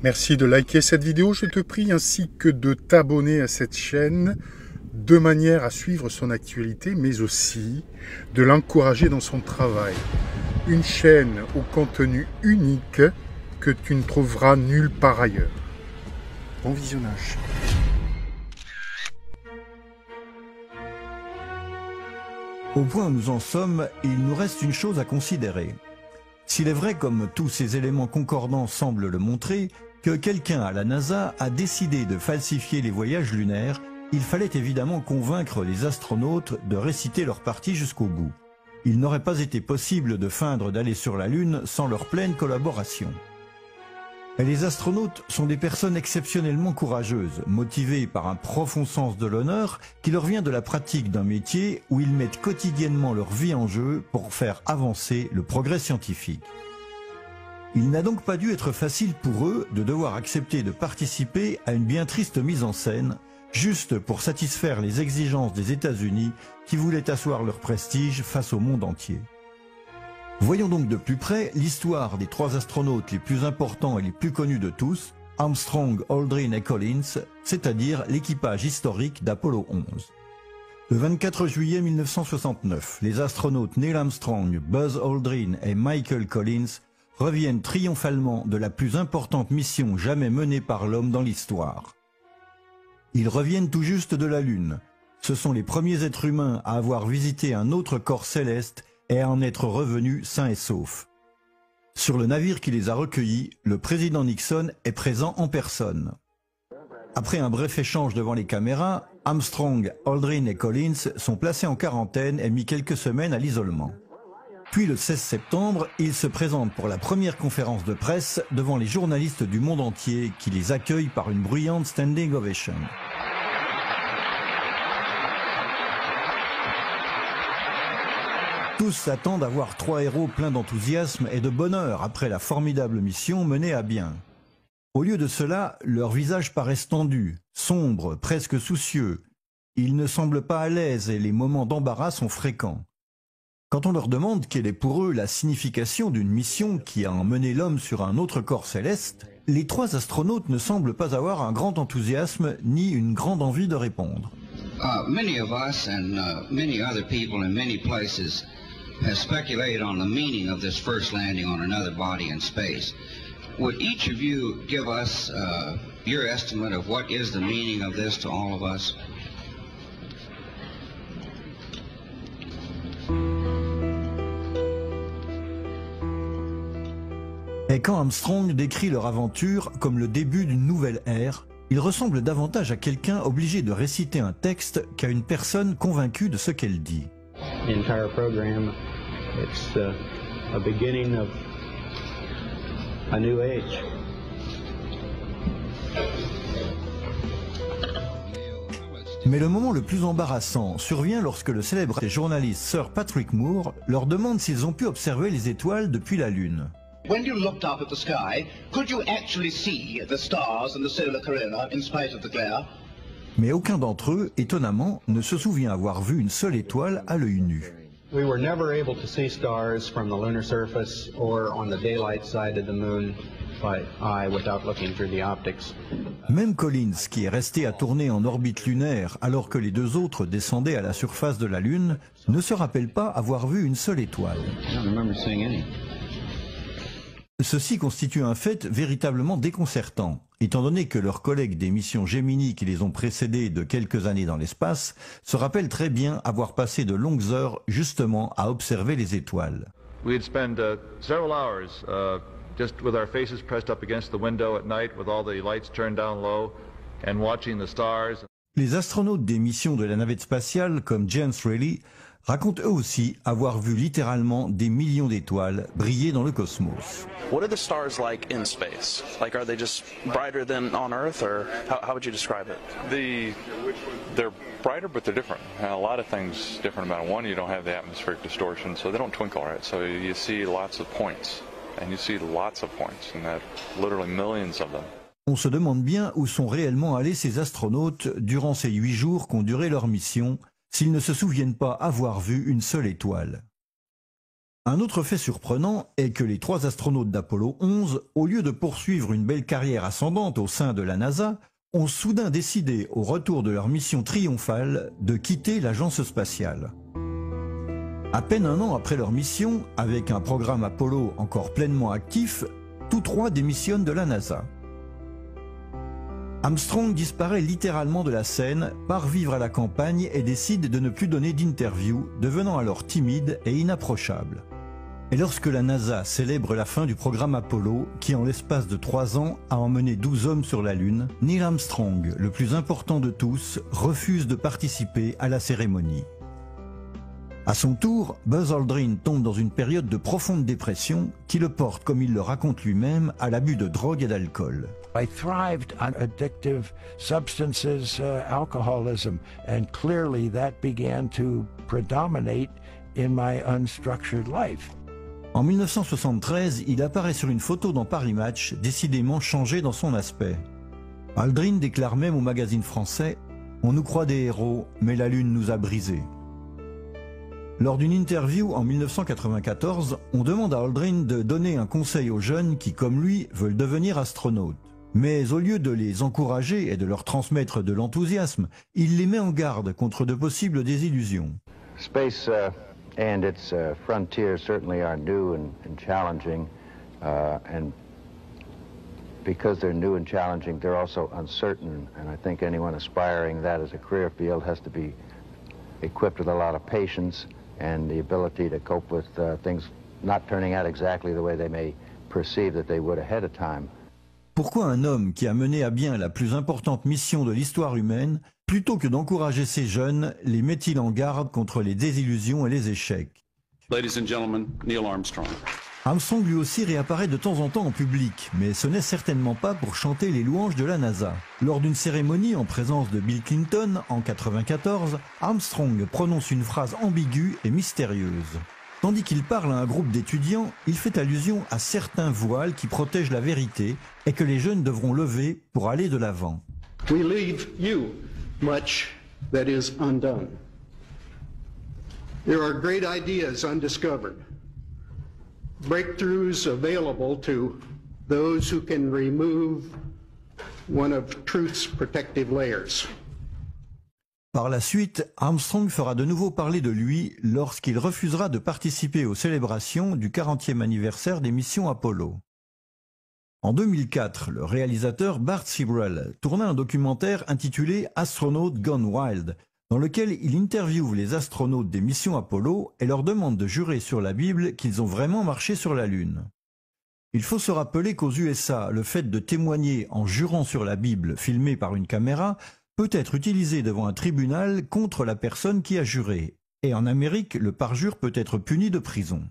Merci de liker cette vidéo, je te prie, ainsi que de t'abonner à cette chaîne de manière à suivre son actualité, mais aussi de l'encourager dans son travail. Une chaîne au contenu unique que tu ne trouveras nulle part ailleurs. Bon visionnage. Au point où nous en sommes, il nous reste une chose à considérer. S'il est vrai, comme tous ces éléments concordants semblent le montrer, que quelqu'un à la NASA a décidé de falsifier les voyages lunaires, il fallait évidemment convaincre les astronautes de réciter leur partie jusqu'au bout. Il n'aurait pas été possible de feindre d'aller sur la Lune sans leur pleine collaboration. Et les astronautes sont des personnes exceptionnellement courageuses, motivées par un profond sens de l'honneur qui leur vient de la pratique d'un métier où ils mettent quotidiennement leur vie en jeu pour faire avancer le progrès scientifique. Il n'a donc pas dû être facile pour eux de devoir accepter de participer à une bien triste mise en scène, juste pour satisfaire les exigences des États-Unis qui voulaient asseoir leur prestige face au monde entier. Voyons donc de plus près l'histoire des trois astronautes les plus importants et les plus connus de tous, Armstrong, Aldrin et Collins, c'est-à-dire l'équipage historique d'Apollo 11. Le 24 juillet 1969, les astronautes Neil Armstrong, Buzz Aldrin et Michael Collins reviennent triomphalement de la plus importante mission jamais menée par l'homme dans l'histoire. Ils reviennent tout juste de la Lune. Ce sont les premiers êtres humains à avoir visité un autre corps céleste et à en être revenus sains et saufs. Sur le navire qui les a recueillis, le président Nixon est présent en personne. Après un bref échange devant les caméras, Armstrong, Aldrin et Collins sont placés en quarantaine et mis quelques semaines à l'isolement. Puis le 16 septembre, ils se présentent pour la première conférence de presse devant les journalistes du monde entier qui les accueillent par une bruyante standing ovation. Tous s'attendent à voir trois héros pleins d'enthousiasme et de bonheur après la formidable mission menée à bien. Au lieu de cela, leurs visages paraissent tendus, sombres, presque soucieux. Ils ne semblent pas à l'aise et les moments d'embarras sont fréquents. Quand on leur demande quelle est pour eux la signification d'une mission qui a emmené l'homme sur un autre corps céleste, les trois astronautes ne semblent pas avoir un grand enthousiasme ni une grande envie de répondre. Many of us and many other people in many places have speculated on the meaning of this first landing on another body in space. Would each of you give us your estimate of what is the meaning of this to all of us? Et quand Armstrong décrit leur aventure comme le début d'une nouvelle ère, il ressemble davantage à quelqu'un obligé de réciter un texte qu'à une personne convaincue de ce qu'elle dit. The entire program, it's a beginning of a new age. Mais le moment le plus embarrassant survient lorsque le célèbre journaliste Sir Patrick Moore leur demande s'ils ont pu observer les étoiles depuis la Lune. When you looked up at the sky, could you actually see the stars and the solar corona in spite of the glare? Mais aucun d'entre eux, étonnamment, ne se souvient avoir vu une seule étoile à l'œil nu. We were never able to see stars from the lunar surface or on the daylight side of the moon by eye without looking through the optics. Même Collins, qui est resté à tourner en orbite lunaire alors que les deux autres descendaient à la surface de la Lune, ne se rappelle pas avoir vu une seule étoile. I don't remember seeing any. Ceci constitue un fait véritablement déconcertant, étant donné que leurs collègues des missions Gemini qui les ont précédés de quelques années dans l'espace se rappellent très bien avoir passé de longues heures justement à observer les étoiles. We'd spend several hours just with our faces pressed up against the window at night with all the lights turned down low and watching the stars. Les astronautes des missions de la navette spatiale comme James Reilly racontent eux aussi avoir vu littéralement des millions d'étoiles briller dans le cosmos. What are the stars like in space? Like, are they just brighter than on Earth, or how would you describe it? They're brighter, but they're different. A lot of things different about it. One, you don't have the atmospheric distortion, so they don't twinkle, right? So you see lots of points, and you see lots of points, and that literally millions of them. On se demande bien où sont réellement allés ces astronautes durant ces 8 jours qu'ont duré leur mission, s'ils ne se souviennent pas avoir vu une seule étoile. Un autre fait surprenant est que les 3 astronautes d'Apollo 11, au lieu de poursuivre une belle carrière ascendante au sein de la NASA, ont soudain décidé, au retour de leur mission triomphale, de quitter l'agence spatiale. À peine un an après leur mission, avec un programme Apollo encore pleinement actif, tous 3 démissionnent de la NASA. Armstrong disparaît littéralement de la scène, part vivre à la campagne et décide de ne plus donner d'interview, devenant alors timide et inapprochable. Et lorsque la NASA célèbre la fin du programme Apollo, qui en l'espace de 3 ans a emmené 12 hommes sur la Lune, Neil Armstrong, le plus important de tous, refuse de participer à la cérémonie. À son tour, Buzz Aldrin tombe dans une période de profonde dépression qui le porte, comme il le raconte lui-même, à l'abus de drogue et d'alcool. I thrived on addictive substances, alcoholism, and clearly that began to predominate in my unstructured life. En 1973, il apparaît sur une photo dans Paris Match, décidément changé dans son aspect. Aldrin déclare même au magazine français « On nous croit des héros, mais la Lune nous a brisés ». Lors d'une interview en 1994, on demande à Aldrin de donner un conseil aux jeunes qui, comme lui, veulent devenir astronautes. Mais au lieu de les encourager et de leur transmettre de l'enthousiasme, il les met en garde contre de possibles désillusions. Space and its frontiers certainly are new and challenging, and because they're new and challenging, they're also uncertain, and I think anyone aspiring that as a career field has to be equipped with a lot of patience and the ability to cope with things not turning out exactly the way they may perceive that they would ahead of time. Pourquoi un homme qui a mené à bien la plus importante mission de l'histoire humaine, plutôt que d'encourager ces jeunes, les met-il en garde contre les désillusions et les échecs? Ladies and gentlemen, Neil Armstrong. Armstrong lui aussi réapparaît de temps en temps en public, mais ce n'est certainement pas pour chanter les louanges de la NASA. Lors d'une cérémonie en présence de Bill Clinton en 1994, Armstrong prononce une phrase ambiguë et mystérieuse. Tandis qu'il parle à un groupe d'étudiants, il fait allusion à certains voiles qui protègent la vérité et que les jeunes devront lever pour aller de l'avant. We leave you much that is undone. There are great ideas undiscovered, breakthroughs available to those who can remove one of truth's protective layers. Par la suite, Armstrong fera de nouveau parler de lui lorsqu'il refusera de participer aux célébrations du 40e anniversaire des missions Apollo. En 2004, le réalisateur Bart Sibrel tourna un documentaire intitulé « Astronaut Gone Wild », dans lequel il interviewe les astronautes des missions Apollo et leur demande de jurer sur la Bible qu'ils ont vraiment marché sur la Lune. Il faut se rappeler qu'aux USA, le fait de témoigner en jurant sur la Bible filmée par une caméra peut être utilisé devant un tribunal contre la personne qui a juré, et en Amérique, le parjure peut être puni de prison.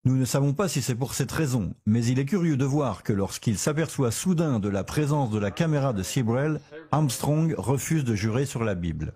Nous ne savons pas si c'est pour cette raison, mais il est curieux de voir que lorsqu'il s'aperçoit soudain de la présence de la caméra de Sibrel, Armstrong refuse de jurer sur la Bible.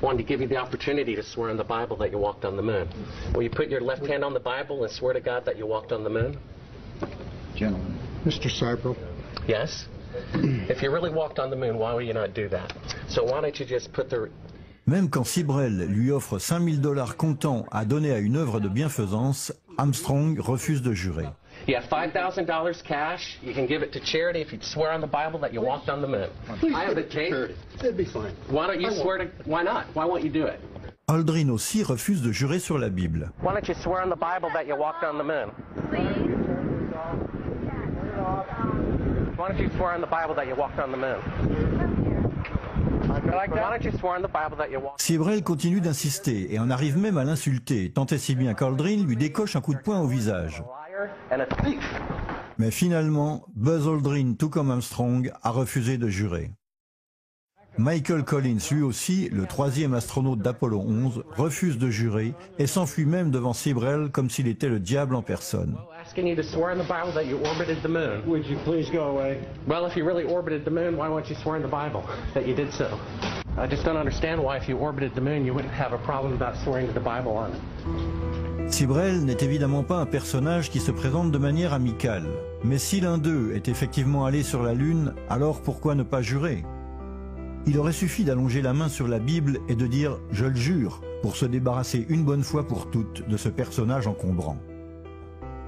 Wanted to give you the opportunity to swear on the Bible that you walked on the moon. Will you put your left hand on the Bible and swear to God that you walked on the moon? Gentlemen. Mr. Sibrel. Yes? If you really walked on the moon, why would you not do that? So why don't you just put the... Même quand Sibrel lui offre 5 000 $ comptant à donner à une œuvre de bienfaisance, Armstrong refuse de jurer. You have $5,000 cash. You can give it to charity if you swear on the Bible that you walked on the moon. I have the tape. It'd be fine. Why don't you swear to... Why not? Why won't you do it? Aldrin aussi refuse de jurer sur la Bible. Why don't you swear on the Bible that you walked on the moon? Why don't you swear on the Bible that you walked on the moon? Sibrel continue d'insister et en arrive même à l'insulter, tant et si bien qu'Aldrin lui décoche un coup de poing au visage. Mais finalement, Buzz Aldrin, tout comme Armstrong, a refusé de jurer. Michael Collins, lui aussi, le 3e astronaute d'Apollo 11, refuse de jurer et s'enfuit même devant Sibrel comme s'il était le diable en personne. Asking you to swear in the Bible that you orbited the moon. Would you please go away? Well, if you really orbited the moon, why won't you swear in the Bible that you did so? I just don't understand why if you orbited the moon, you wouldn't have a problem about swearing to the Bible on it. Sibrel n'est évidemment pas un personnage qui se présente de manière amicale. Mais si l'un d'eux est effectivement allé sur la Lune, alors pourquoi ne pas jurer ? Il aurait suffi d'allonger la main sur la Bible et de dire « Je le jure ». pour se débarrasser une bonne fois pour toutes de ce personnage encombrant.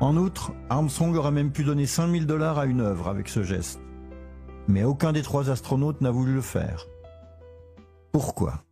En outre, Armstrong aurait même pu donner 5 000 $ à une œuvre avec ce geste. Mais aucun des 3 astronautes n'a voulu le faire. Pourquoi ?